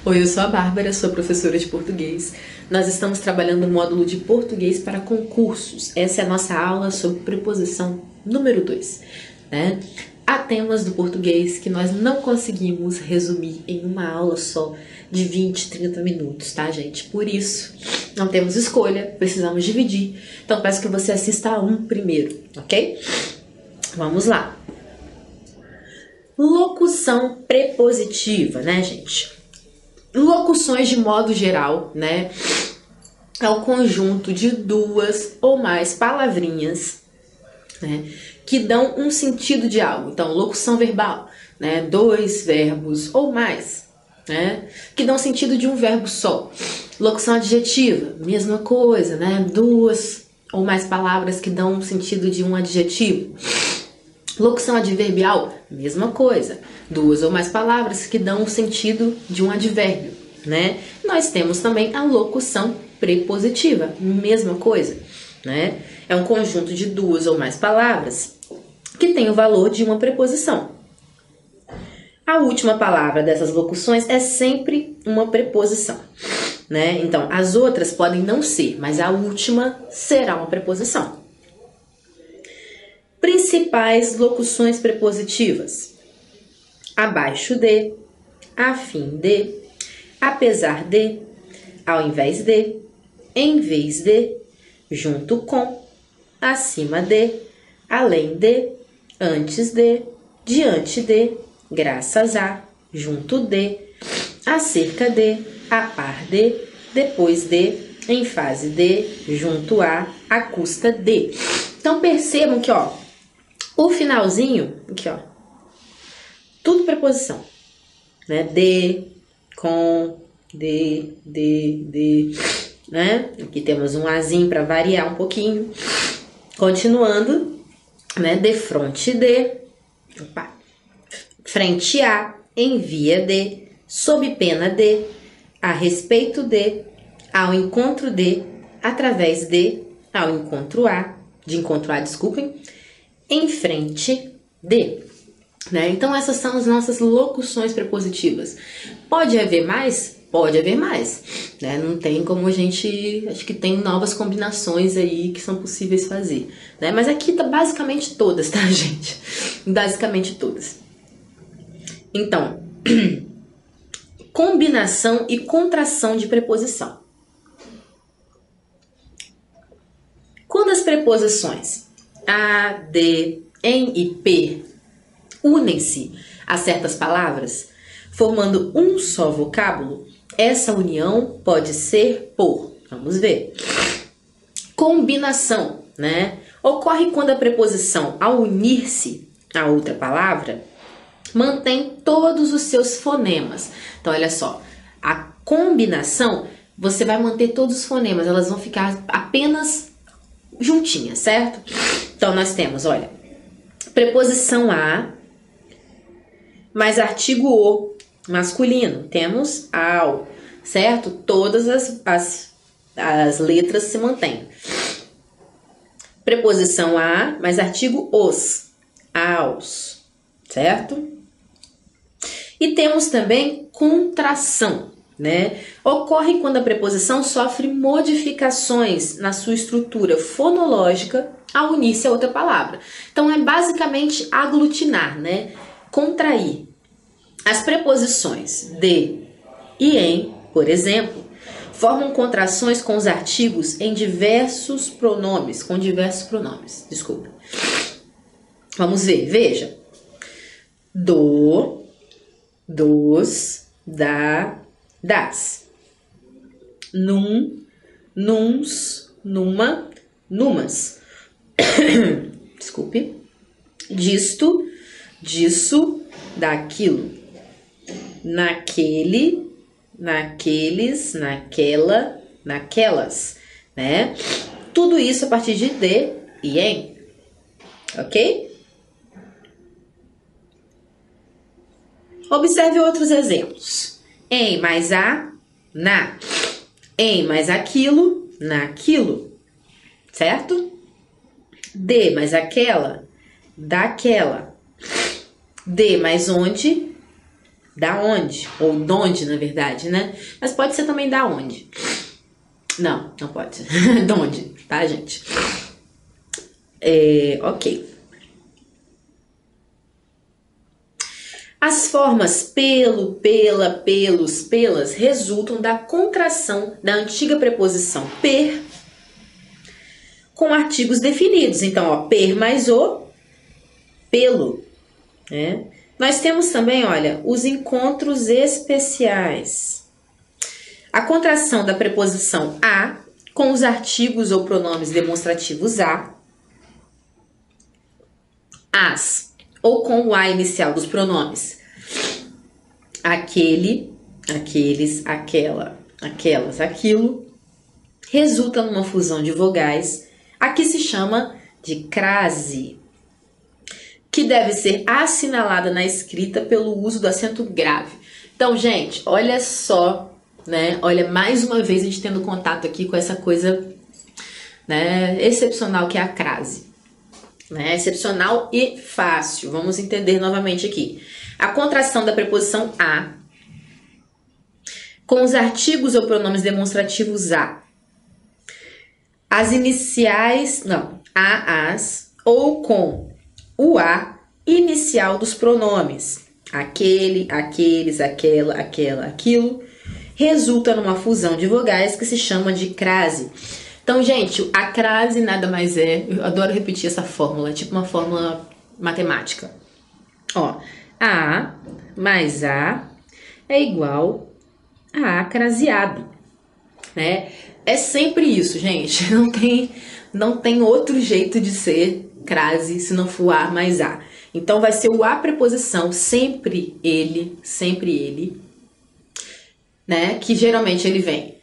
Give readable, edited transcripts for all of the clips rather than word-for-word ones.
Oi, eu sou a Bárbara, sou professora de português. Nós estamos trabalhando o módulo de português para concursos. Essa é a nossa aula sobre preposição número 2, né? Há temas do português que nós não conseguimos resumir em uma aula só de 20, 30 minutos, tá, gente? Por isso, não temos escolha, precisamos dividir. Então, peço que você assista a um primeiro, ok? Vamos lá. Locução prepositiva, né, gente? Locuções de modo geral, né? É o conjunto de duas ou mais palavrinhas, né, que dão um sentido de algo. Então, locução verbal, né? Dois verbos ou mais, né? Que dão sentido de um verbo só. Locução adjetiva, mesma coisa, né? Duas ou mais palavras que dão sentido de um adjetivo. Locução adverbial, mesma coisa. Duas ou mais palavras que dão o sentido de um advérbio, né? Nós temos também a locução prepositiva, mesma coisa, né? É um conjunto de duas ou mais palavras que tem o valor de uma preposição. A última palavra dessas locuções é sempre uma preposição, né? Então, as outras podem não ser, mas a última será uma preposição. Principais locuções prepositivas: abaixo de, a fim de, apesar de, ao invés de, em vez de, junto com, acima de, além de, antes de, diante de, graças a, junto de, acerca de, a par de, depois de, em fase de, junto a custa de. Então percebam que, ó, o finalzinho, aqui, ó, tudo preposição, né? De, com, de, né? Aqui temos um azinho para variar um pouquinho. Continuando, né? De fronte de, opa, frente a, em via de, sob pena de, a respeito de, ao encontro de, através de, ao encontro a, de encontro a, desculpem, em frente de, né? Então essas são as nossas locuções prepositivas. Pode haver mais? Pode haver mais, né? Não tem como a gente... Acho que tem novas combinações aí que são possíveis fazer, né? Mas aqui tá basicamente todas, tá, gente? Basicamente todas. Então, combinação e contração de preposição. Quando as preposições a, de, em e p unem-se a certas palavras, formando um só vocábulo, essa união pode ser por, vamos ver, combinação, né? Ocorre quando a preposição, ao unir-se a outra palavra, mantém todos os seus fonemas. Então, olha só, a combinação, você vai manter todos os fonemas, elas vão ficar apenas juntinhas, certo? Então, nós temos, olha, preposição a, mais artigo o, masculino. Temos ao, certo? Todas as letras se mantêm. Preposição a, mais artigo os, aos, certo? E temos também contração, né? Ocorre quando a preposição sofre modificações na sua estrutura fonológica ao unir-se a outra palavra. Então, é basicamente aglutinar, né? Contrair. As preposições de e em, por exemplo, formam contrações com os artigos em diversos pronomes, desculpa. Vamos ver, veja. Do, dos, da, das. Num, nuns, numa, numas. Desculpe. Disto, disso, daquilo. Naquele, naqueles, naquela, naquelas, né? Tudo isso a partir de e em, ok? Observe outros exemplos. Em mais a, na. Em mais aquilo, naquilo, certo? De mais aquela, daquela. De mais onde, Da onde? Ou donde, na verdade, né? Mas pode ser também da onde. Não, não pode ser. Donde, tá, gente? Ok. As formas pelo, pela, pelos, pelas resultam da contração da antiga preposição per com artigos definidos. Então, ó, per mais o, pelo, né? Nós temos também, olha, os encontros especiais. A contração da preposição a com os artigos ou pronomes demonstrativos a, as, ou com o a inicial dos pronomes aquele, aqueles, aquela, aquelas, aquilo, resulta numa fusão de vogais, a que se chama de crase, que deve ser assinalada na escrita pelo uso do acento grave. Então, gente, olha só, né? Olha, mais uma vez a gente tendo contato aqui com essa coisa, né, excepcional que é a crase. Né? Excepcional e fácil. Vamos entender novamente aqui. A contração da preposição a com os artigos ou pronomes demonstrativos a. As iniciais, não, a, as, ou com o a inicial dos pronomes. Aquele, aqueles, aquela, aquela, aquilo. Resulta numa fusão de vogais que se chama de crase. Então, gente, a crase nada mais é... Eu adoro repetir essa fórmula, é tipo uma fórmula matemática. Ó, a mais a é igual a craseado, né? É sempre isso, gente. Não tem outro jeito de ser crase se não for a mais a. Então, vai ser o a preposição, sempre ele, né? Que geralmente ele vem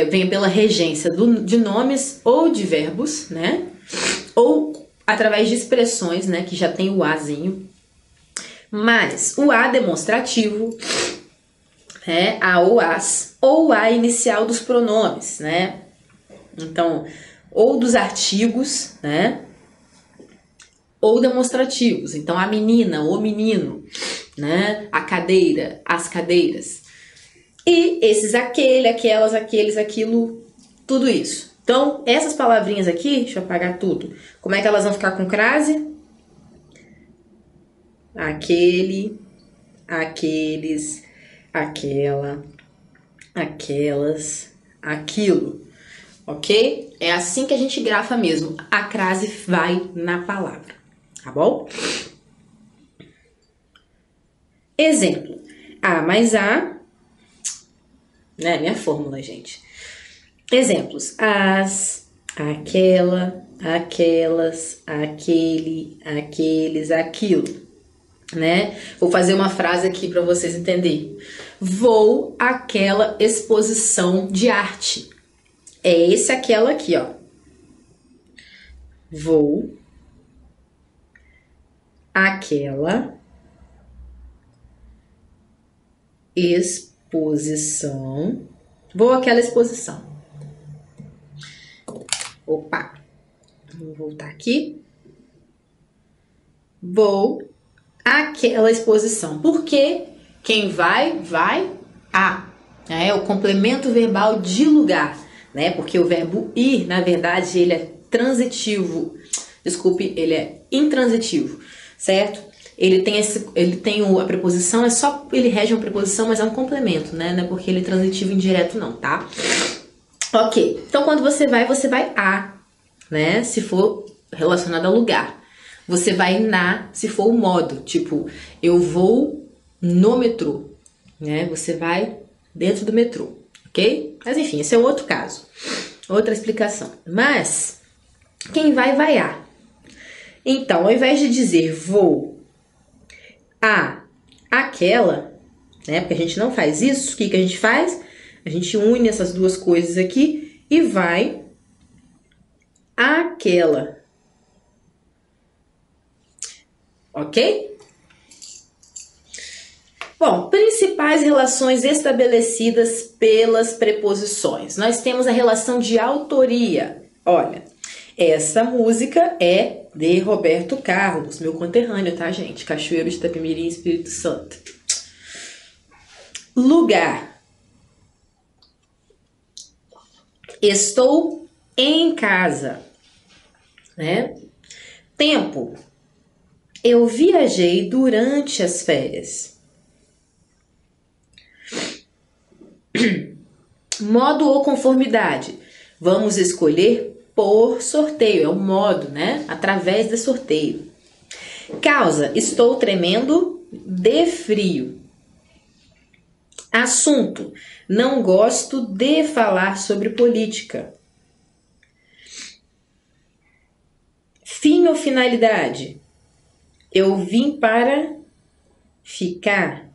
vem pela regência de nomes ou de verbos, né? Ou através de expressões, né? Que já tem o azinho. Mas o a demonstrativo, a ou as, ou a inicial dos pronomes, né? Então, ou dos artigos, né? Ou demonstrativos. Então, a menina, o menino, né? A cadeira, as cadeiras. E esses aquele, aquelas, aqueles, aquilo, tudo isso. Então, essas palavrinhas aqui, deixa eu apagar tudo. Como é que elas vão ficar com crase? Aquele, aqueles, aquela, aquelas, aquilo. Ok? É assim que a gente grafa mesmo. A crase vai na palavra. Tá bom? Exemplo. A mais a, né? Minha fórmula, gente. Exemplos. As, aquela, aquelas, aquele, aqueles, aquilo. Né? Vou fazer uma frase aqui para vocês entenderem. Vou àquela exposição de arte. É esse, aquela aqui, ó. Vou àquela exposição. Vou àquela exposição. Opa. Vou voltar aqui. Vou àquela exposição. Porque quem vai a. É o complemento verbal de lugar. Né? Porque o verbo ir, na verdade, ele é transitivo. Desculpe, ele é intransitivo. Certo? Ele tem a preposição, ele rege uma preposição, mas é um complemento, né? Não é porque ele é transitivo indireto, não, tá? Ok. Então, quando você vai a, né? Se for relacionado ao lugar. Você vai na, se for o modo. Tipo, eu vou no metrô, né? Você vai dentro do metrô, ok? Mas, enfim, esse é outro caso. Outra explicação. Mas, quem vai a. Então, ao invés de dizer vou aquela, né? Porque a gente não faz isso, o que a gente faz? A gente une essas duas coisas aqui e vai àquela. Ok? Bom, principais relações estabelecidas pelas preposições. Nós temos a relação de autoria. Olha, essa música é de Roberto Carlos, meu conterrâneo, tá, gente? Cachoeiro de Itapemirim, Espírito Santo. Lugar. Estou em casa, né? Tempo. Eu viajei durante as férias. Modo ou conformidade. Vamos escolher por sorteio. É o modo, né? Através de sorteio. Causa. Estou tremendo de frio. Assunto. Não gosto de falar sobre política. Fim ou finalidade. Eu vim para ficar.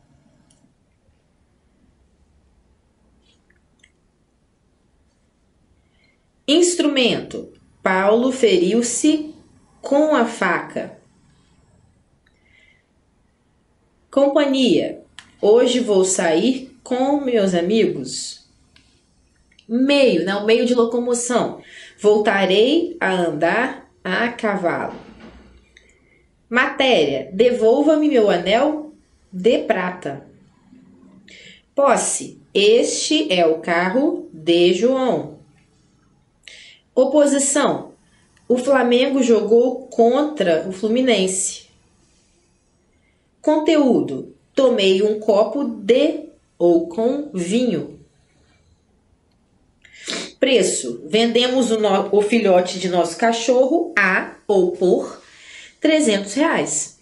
Instrumento. Paulo feriu-se com a faca. Companhia. Hoje vou sair com meus amigos. Meio, né? O meio de locomoção. Voltarei a andar a cavalo. Matéria. Devolva-me meu anel de prata. Posse. Este é o carro de João. Oposição. O Flamengo jogou contra o Fluminense. Conteúdo. Tomei um copo de ou com vinho. Preço. Vendemos o filhote de nosso cachorro a ou por R$300.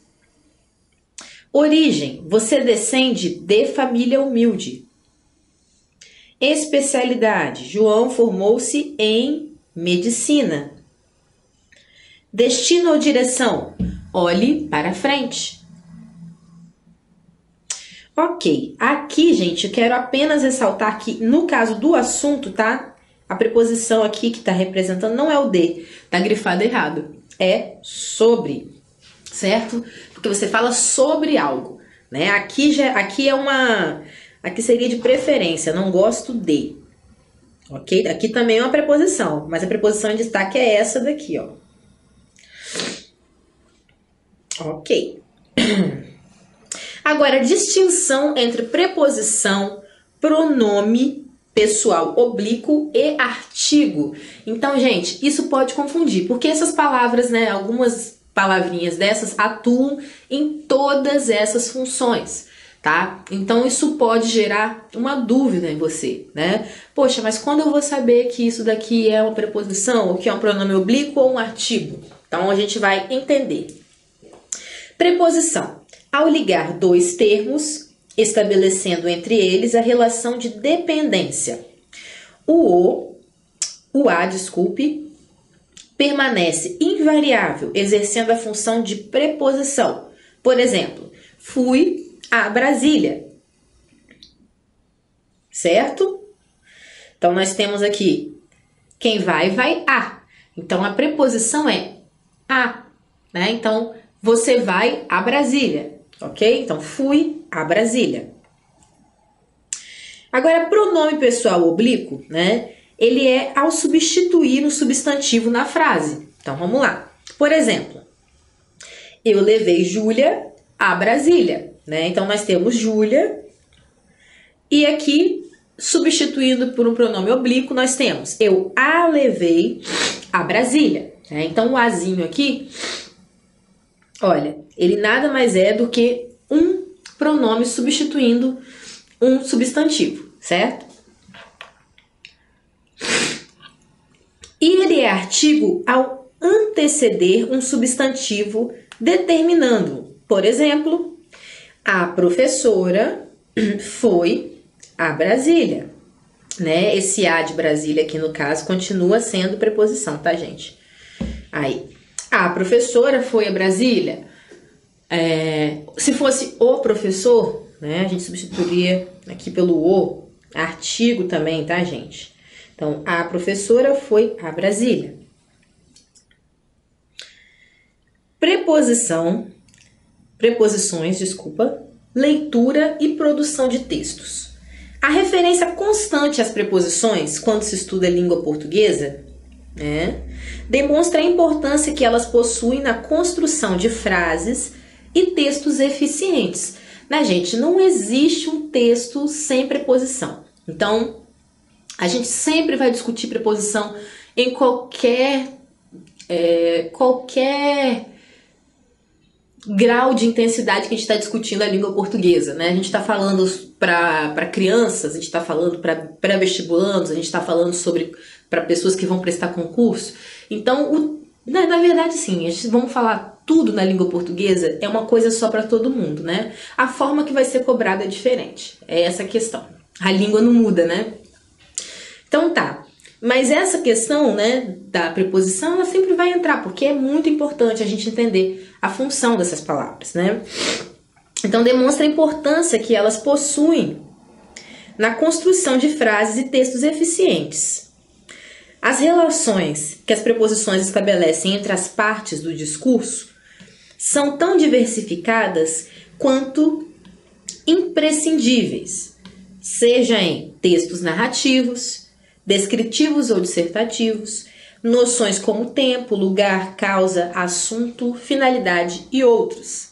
Origem. Você descende de família humilde. Especialidade. João formou-se em medicina. Destino ou direção. Olhe para frente. Ok. Aqui, gente, eu quero apenas ressaltar que no caso do assunto, tá? A preposição aqui que está representando não é o de. Tá grifado errado. É sobre, certo? Porque você fala sobre algo, né? Aqui seria de preferência, não gosto de, ok? Aqui também é uma preposição, mas a preposição em destaque é essa daqui, ó. Ok. Agora, distinção entre preposição, pronome pessoal oblíquo e artigo. Então, gente, isso pode confundir, porque essas palavras, né, algumas palavrinhas dessas atuam em todas essas funções, tá? Então, isso pode gerar uma dúvida em você, né? Poxa, mas quando eu vou saber que isso daqui é uma preposição, ou que é um pronome oblíquo ou um artigo? Então, a gente vai entender. Preposição. Ao ligar dois termos, estabelecendo entre eles a relação de dependência. O A, permanece invariável, exercendo a função de preposição. Por exemplo, fui a Brasília. Certo? Então, nós temos aqui, quem vai a. Então, a preposição é a, né? Então, você vai a Brasília. Ok? Então, fui a Brasília. Agora, pronome pessoal oblíquo, né? Ele é ao substituir um substantivo na frase. Então, vamos lá. Por exemplo, eu levei Júlia a Brasília, né? Então, nós temos Júlia e aqui, substituindo por um pronome oblíquo, nós temos eu a levei a Brasília, né? Então, o azinho aqui, olha, ele nada mais é do que um pronome substituindo um substantivo, certo? E ele é artigo ao anteceder um substantivo determinando, por exemplo, a professora foi a Brasília, né? Esse a de Brasília aqui no caso continua sendo preposição, tá, gente? Aí, a professora foi a Brasília. Se fosse o professor, né, a gente substituiria aqui pelo o, artigo também, tá, gente? Então, a professora foi a Brasília. Preposições, leitura e produção de textos. A referência constante às preposições, quando se estuda a língua portuguesa, né, demonstra a importância que elas possuem na construção de frases e textos eficientes. Né, gente? Não existe um texto sem preposição. Então, a gente sempre vai discutir preposição em qualquer grau de intensidade que a gente está discutindo a língua portuguesa, né? A gente está falando para crianças, a gente está falando para pré-vestibulandos, a gente está falando sobre para pessoas que vão prestar concurso. Então, na verdade, sim, vamos falar tudo na língua portuguesa, é uma coisa só para todo mundo, né? A forma que vai ser cobrada é diferente, é essa a questão. A língua não muda, né? Então tá. Mas essa questão, né, da preposição, ela sempre vai entrar, porque é muito importante a gente entender a função dessas palavras, né? Então demonstra a importância que elas possuem na construção de frases e textos eficientes. As relações que as preposições estabelecem entre as partes do discurso são tão diversificadas quanto imprescindíveis, seja em textos narrativos, descritivos ou dissertativos, noções como tempo, lugar, causa, assunto, finalidade e outros.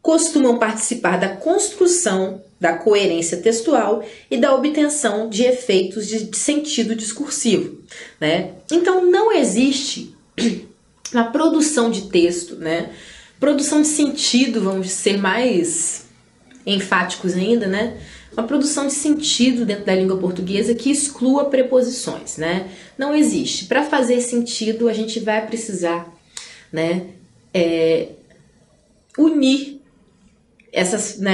Costumam participar da construção da coerência textual e da obtenção de efeitos de sentido discursivo, né? Então, não existe na produção de texto, né? Produção de sentido, vamos ser mais enfáticos ainda, né? Uma produção de sentido dentro da língua portuguesa que exclua preposições, né? Não existe. Para fazer sentido, a gente vai precisar, né, unir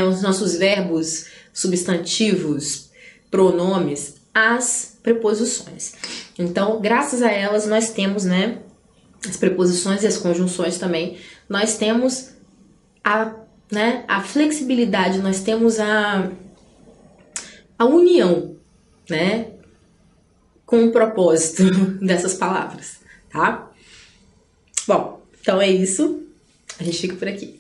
os nossos verbos, substantivos, pronomes às preposições. Então, graças a elas, nós temos, né, as preposições e as conjunções também, nós temos a flexibilidade, nós temos a união, né, com o propósito dessas palavras, tá? Bom, então é isso. A gente fica por aqui.